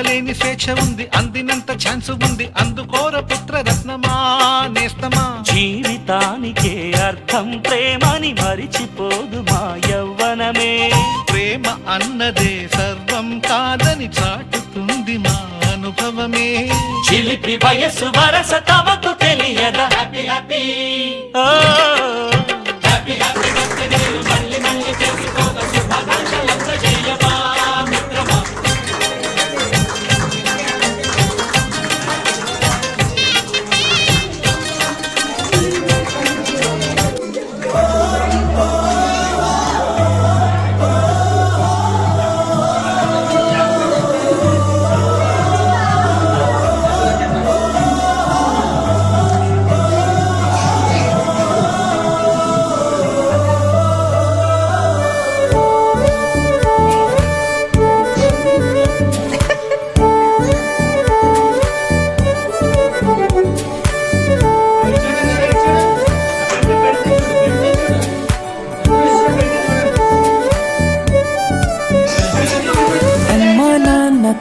చెప్పలేని స్వేచ్ఛ ఉంది, అందినంత ఛాన్స్ ఉంది, అందుకోర పుత్ర రత్నమా నేస్తమా. జీవితానికే అర్థం ప్రేమని మరిచిపోదు మా యవ్వనమే. ప్రేమ అన్నదే సర్వం కాదని చాటుతుంది మా అనుభవమే. చిలిపి వయసు వరస తమకు తెలియదా. Happy happy happy happy birthday మళ్ళీ మళ్ళీ చేసుకోక శుభాకాంక్షలంత చేయమా మిత్రమా.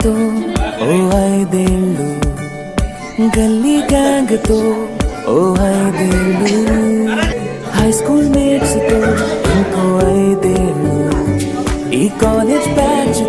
తో ఓ 5 ఏళ్ళు, గల్లీ గ్యాంగ్ తో ఓ 5 ఏళ్ళు, హై స్కూల్ మేట్స్ తో ఇంకో 5 ఏళ్ళు, ఈ కాలేజ్ బ్యాచ్